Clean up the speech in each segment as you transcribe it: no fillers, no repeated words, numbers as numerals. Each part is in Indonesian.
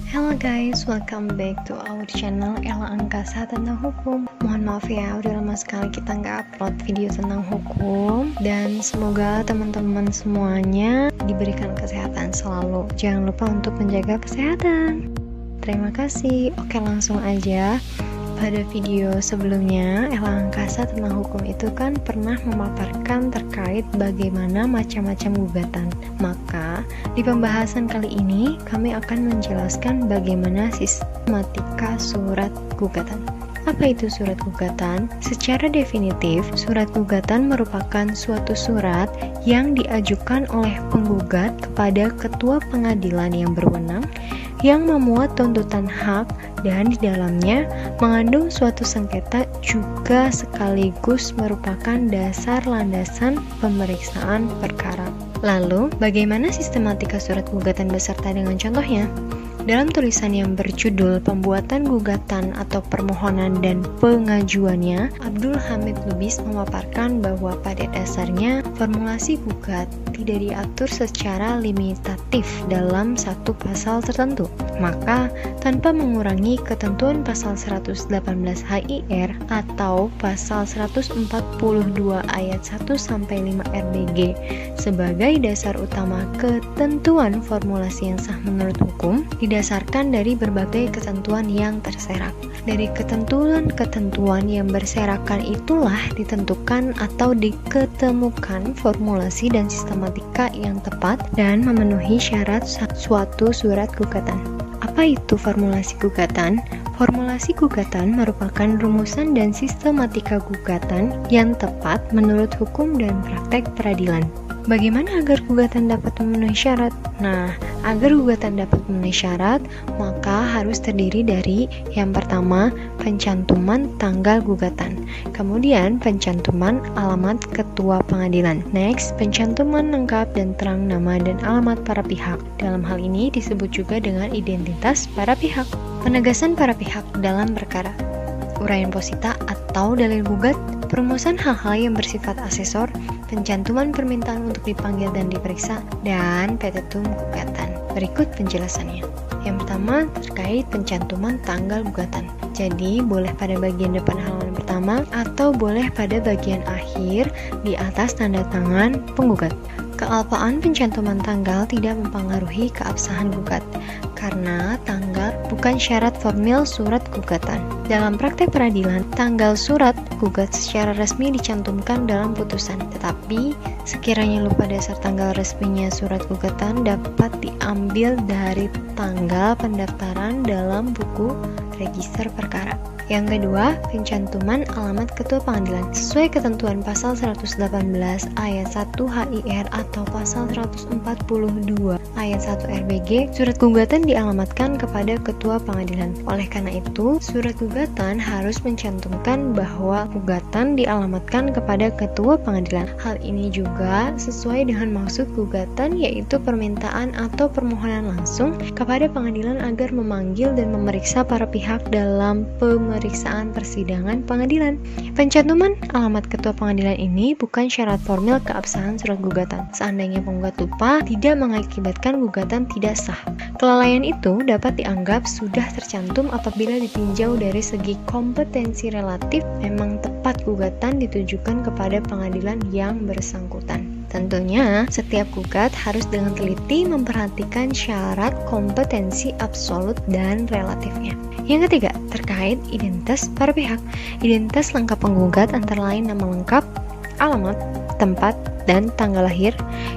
Hello guys, welcome back to our channel Ella Angkasa tentang hukum. Mohon maaf ya, udah lama sekali kita nggak upload video tentang hukum. Dan semoga teman-teman semuanya diberikan kesehatan selalu. Jangan lupa untuk menjaga kesehatan. Terima kasih. Oke, langsung aja. Pada video sebelumnya, Ella Angkasa tentang hukum itu kan pernah memaparkan terkait bagaimana macam-macam gugatan. Maka, di pembahasan kali ini, kami akan menjelaskan bagaimana sistematika surat gugatan. Apa itu surat gugatan? Secara definitif, surat gugatan merupakan suatu surat yang diajukan oleh penggugat kepada ketua pengadilan yang berwenang yang memuat tuntutan hak dan di dalamnya mengandung suatu sengketa juga sekaligus merupakan dasar landasan pemeriksaan perkara. Lalu, bagaimana sistematika surat gugatan beserta dengan contohnya? Dalam tulisan yang berjudul Pembuatan Gugatan atau Permohonan dan Pengajuannya, Abdul Hamid Lubis memaparkan bahwa pada dasarnya formulasi gugat tidak diatur secara limitatif dalam satu pasal tertentu. Maka, tanpa mengurangi ketentuan pasal 118 HIR atau pasal 142 ayat 1-5 RBG sebagai dasar utama ketentuan formulasi yang sah menurut hukum, didasarkan dari berbagai ketentuan yang terserak. Dari ketentuan-ketentuan yang berserakan itulah ditentukan atau diketemukan formulasi dan sistematika yang tepat dan memenuhi syarat suatu surat gugatan. Apa itu formulasi gugatan? Formulasi gugatan merupakan rumusan dan sistematika gugatan yang tepat menurut hukum dan praktek peradilan. Bagaimana agar gugatan dapat memenuhi syarat? Nah, agar gugatan dapat memenuhi syarat, maka harus terdiri dari yang pertama, pencantuman tanggal gugatan. Kemudian, pencantuman alamat ketua pengadilan. Next, pencantuman lengkap dan terang nama dan alamat para pihak. Dalam hal ini disebut juga dengan identitas para pihak. Penegasan para pihak dalam perkara. Uraian posita atau dalil gugat, perumusan hal-hal yang bersifat asesor, pencantuman permintaan untuk dipanggil dan diperiksa, dan petitum gugatan. Berikut penjelasannya. Yang pertama, terkait pencantuman tanggal gugatan. Jadi, boleh pada bagian depan halaman pertama atau boleh pada bagian akhir di atas tanda tangan penggugat. Kealpaan pencantuman tanggal tidak mempengaruhi keabsahan gugat, karena tanggal bukan syarat formil surat gugatan. Dalam praktek peradilan, tanggal surat gugat secara resmi dicantumkan dalam putusan, tetapi sekiranya lupa dasar tanggal resminya surat gugatan dapat diambil dari tanggal pendaftaran dalam buku register perkara. Yang kedua, pencantuman alamat ketua pengadilan. Sesuai ketentuan pasal 118 ayat 1 HIR atau pasal 142 ayat 1 RBG, surat gugatan dialamatkan kepada ketua pengadilan. Oleh karena itu, surat gugatan harus mencantumkan bahwa gugatan dialamatkan kepada ketua pengadilan. Hal ini juga sesuai dengan maksud gugatan, yaitu permintaan atau permohonan langsung kepada pengadilan agar memanggil dan memeriksa para pihak dalam pemeriksaan persidangan pengadilan. Pencantuman alamat ketua pengadilan ini bukan syarat formil keabsahan surat gugatan. Seandainya penggugat lupa, tidak mengakibatkan gugatan tidak sah. Kelalaian itu dapat dianggap sudah tercantum apabila ditinjau dari segi kompetensi relatif memang tepat gugatan ditujukan kepada pengadilan yang bersangkutan. Tentunya, setiap gugat harus dengan teliti memperhatikan syarat kompetensi absolut dan relatifnya. Yang ketiga, terkait identitas para pihak. Identitas lengkap penggugat antara lain nama lengkap, alamat, tempat, dan tanggal lahir,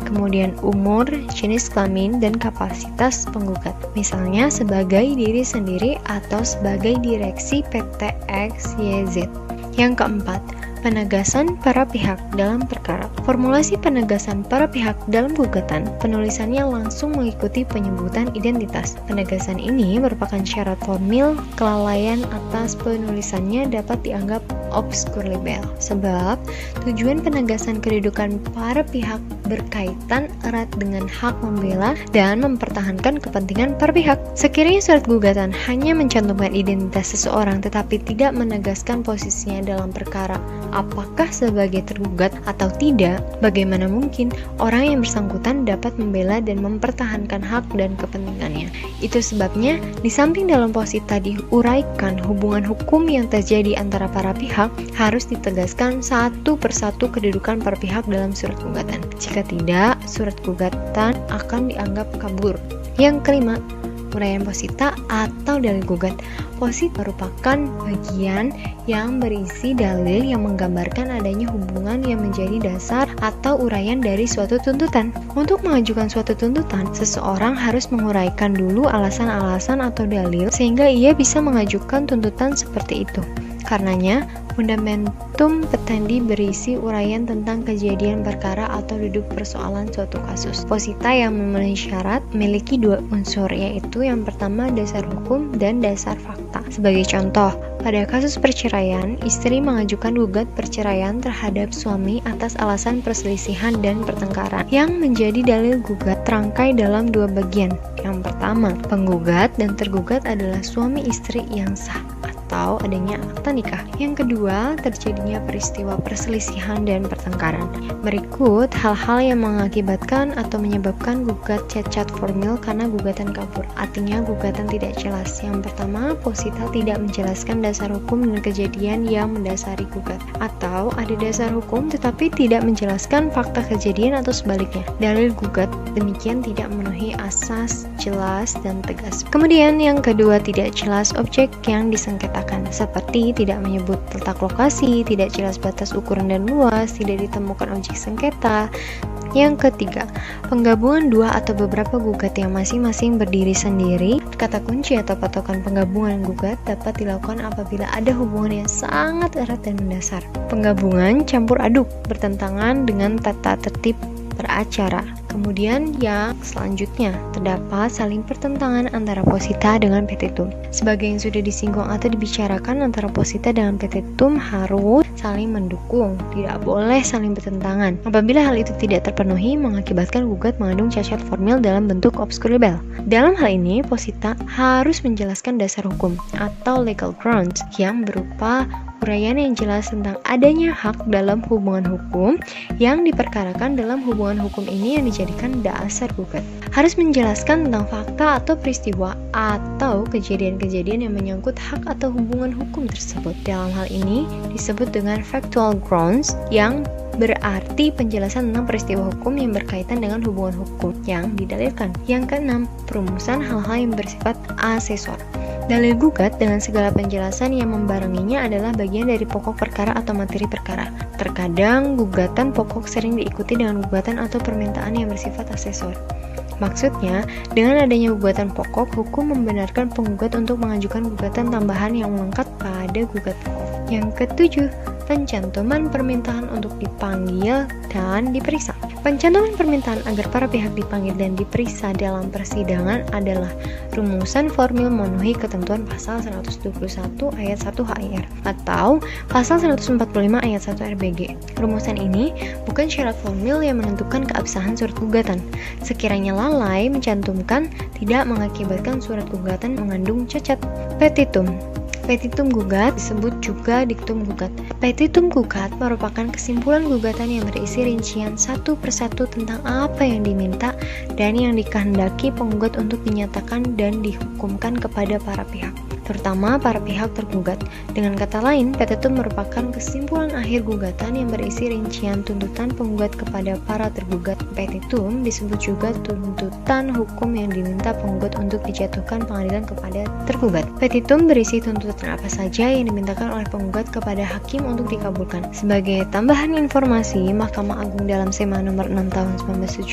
kemudian umur, jenis kelamin, dan kapasitas penggugat. Misalnya sebagai diri sendiri atau sebagai direksi PT XYZ. Yang keempat, penegasan para pihak dalam perkara. Formulasi penegasan para pihak dalam gugatan, penulisannya langsung mengikuti penyebutan identitas. Penegasan ini merupakan syarat formil, kelalaian atas penulisannya dapat dianggap obscur libel. Sebab tujuan penegasan kedudukan para pihak berkaitan erat dengan hak membela dan mempertahankan kepentingan para pihak. Sekiranya surat gugatan hanya mencantumkan identitas seseorang tetapi tidak menegaskan posisinya dalam perkara, apakah sebagai tergugat atau tidak, bagaimana mungkin orang yang bersangkutan dapat membela dan mempertahankan hak dan kepentingannya. Itu sebabnya di samping dalam posita diuraikan hubungan hukum yang terjadi antara para pihak, harus ditegaskan satu persatu kedudukan para pihak dalam surat gugatan. Jika tidak, surat gugatan akan dianggap kabur. Yang kelima, uraian posita atau dalil gugat. Posita merupakan bagian yang berisi dalil yang menggambarkan adanya hubungan yang menjadi dasar atau uraian dari suatu tuntutan. Untuk mengajukan suatu tuntutan, seseorang harus menguraikan dulu alasan-alasan atau dalil sehingga ia bisa mengajukan tuntutan seperti itu. Karenanya, fundamentum petendi berisi uraian tentang kejadian perkara atau duduk persoalan suatu kasus. Posita yang memenuhi syarat memiliki dua unsur, yaitu yang pertama dasar hukum dan dasar fakta. Sebagai contoh, pada kasus perceraian, istri mengajukan gugat perceraian terhadap suami atas alasan perselisihan dan pertengkaran. Yang menjadi dalil gugat terangkai dalam dua bagian. Yang pertama, penggugat dan tergugat adalah suami istri yang sah atau adanya akta nikah. Yang kedua, terjadinya peristiwa perselisihan dan pertengkaran. Berikut hal-hal yang mengakibatkan atau menyebabkan gugat cacat formil karena gugatan kabur. Artinya gugatan tidak jelas. Yang pertama, posita tidak menjelaskan dasar hukum dan kejadian yang mendasari gugat, atau ada dasar hukum tetapi tidak menjelaskan fakta kejadian atau sebaliknya. Dalil gugat demikian tidak memenuhi asas jelas dan tegas. Kemudian yang kedua, tidak jelas objek yang disengketakan, seperti tidak menyebut letak lokasi, tidak jelas batas ukuran dan luas, tidak ditemukan objek sengketa. Yang ketiga, penggabungan dua atau beberapa gugat yang masing-masing berdiri sendiri. Kata kunci atau patokan penggabungan gugat dapat dilakukan apabila ada hubungan yang sangat erat dan mendasar. Penggabungan campur aduk bertentangan dengan tata tertib beracara. Kemudian yang selanjutnya, terdapat saling pertentangan antara posita dengan petitum. Sebagai yang sudah disinggung atau dibicarakan, antara posita dengan petitum harus saling mendukung, tidak boleh saling bertentangan. Apabila hal itu tidak terpenuhi, mengakibatkan gugat mengandung cacat formil dalam bentuk obscur libel. Dalam hal ini, posita harus menjelaskan dasar hukum atau legal grounds yang berupa uraian yang jelas tentang adanya hak dalam hubungan hukum yang diperkarakan. Dalam hubungan hukum ini yang dijadikan dasar gugat harus menjelaskan tentang fakta atau peristiwa atau kejadian-kejadian yang menyangkut hak atau hubungan hukum tersebut. Dalam hal ini disebut dengan factual grounds, yang berarti penjelasan tentang peristiwa hukum yang berkaitan dengan hubungan hukum yang didalilkan. Yang keenam, perumusan hal-hal yang bersifat asesor. Dalil gugat dengan segala penjelasan yang membarenginya adalah bagian dari pokok perkara atau materi perkara. Terkadang gugatan pokok sering diikuti dengan gugatan atau permintaan yang bersifat asesor. Maksudnya, dengan adanya gugatan pokok, hukum membenarkan penggugat untuk mengajukan gugatan tambahan yang melengkap pada gugat pokok. Yang ketujuh, pencantuman permintaan untuk dipanggil dan diperiksa. Pencantuman permintaan agar para pihak dipanggil dan diperiksa dalam persidangan adalah rumusan formil memenuhi ketentuan pasal 121 ayat 1 HIR atau pasal 145 ayat 1 RBG. Rumusan ini bukan syarat formil yang menentukan keabsahan surat gugatan. Sekiranya lalai mencantumkan, tidak mengakibatkan surat gugatan mengandung cacat. Petitum. Petitum gugat disebut juga diktum gugat. Petitum gugat merupakan kesimpulan gugatan yang berisi rincian satu persatu tentang apa yang diminta dan yang dikehendaki penggugat untuk dinyatakan dan dihukumkan kepada para pihak, terutama para pihak tergugat. Dengan kata lain, petitum merupakan kesimpulan akhir gugatan yang berisi rincian tuntutan penggugat kepada para tergugat. Petitum disebut juga tuntutan hukum yang diminta penggugat untuk dijatuhkan pengadilan kepada tergugat. Petitum berisi tuntutan apa saja yang dimintakan oleh penggugat kepada hakim untuk dikabulkan. Sebagai tambahan informasi, Mahkamah Agung dalam Sema nomor 6 tahun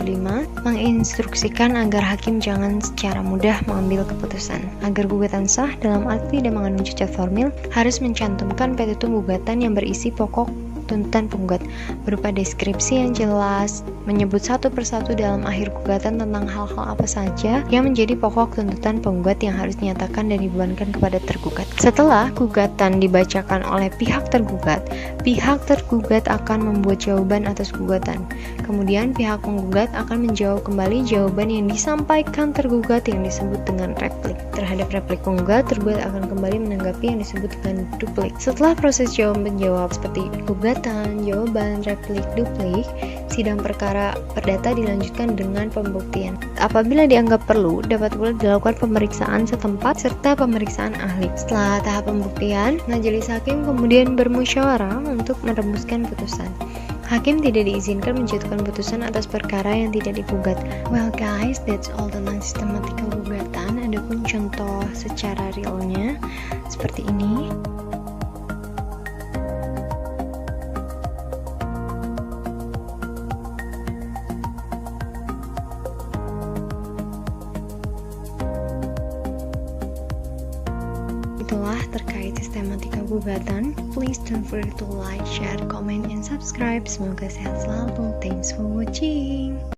1975 menginstruksikan agar hakim jangan secara mudah mengambil keputusan. Agar gugatan sah dalam arti tidak mengandung cacat formil, harus mencantumkan petitum gugatan yang berisi pokok tuntutan penggugat berupa deskripsi yang jelas, menyebut satu persatu dalam akhir gugatan tentang hal-hal apa saja yang menjadi pokok tuntutan penggugat yang harus dinyatakan dan dibebankan kepada tergugat. Setelah gugatan dibacakan oleh pihak tergugat akan membuat jawaban atas gugatan. Kemudian pihak penggugat akan menjawab kembali jawaban yang disampaikan tergugat yang disebut dengan replik. Terhadap replik penggugat, tergugat akan kembali menanggapi yang disebut dengan duplik. Setelah proses jawab-menjawab seperti gugatan, jawaban, replik, duplik, sidang perkara perdata dilanjutkan dengan pembuktian. Apabila dianggap perlu, dapat pula dilakukan pemeriksaan setempat serta pemeriksaan ahli. Setelah tahap pembuktian, majelis hakim kemudian bermusyawarah untuk merumuskan putusan. Hakim tidak diizinkan menjatuhkan putusan atas perkara yang tidak digugat. Well guys, that's all tentang sistematika gugatan. Adapun contoh secara realnya seperti ini. Itulah terkait sistematika gugatan. Please don't forget to like, share, comment, and subscribe. Semoga sehat selalu. Thanks for watching.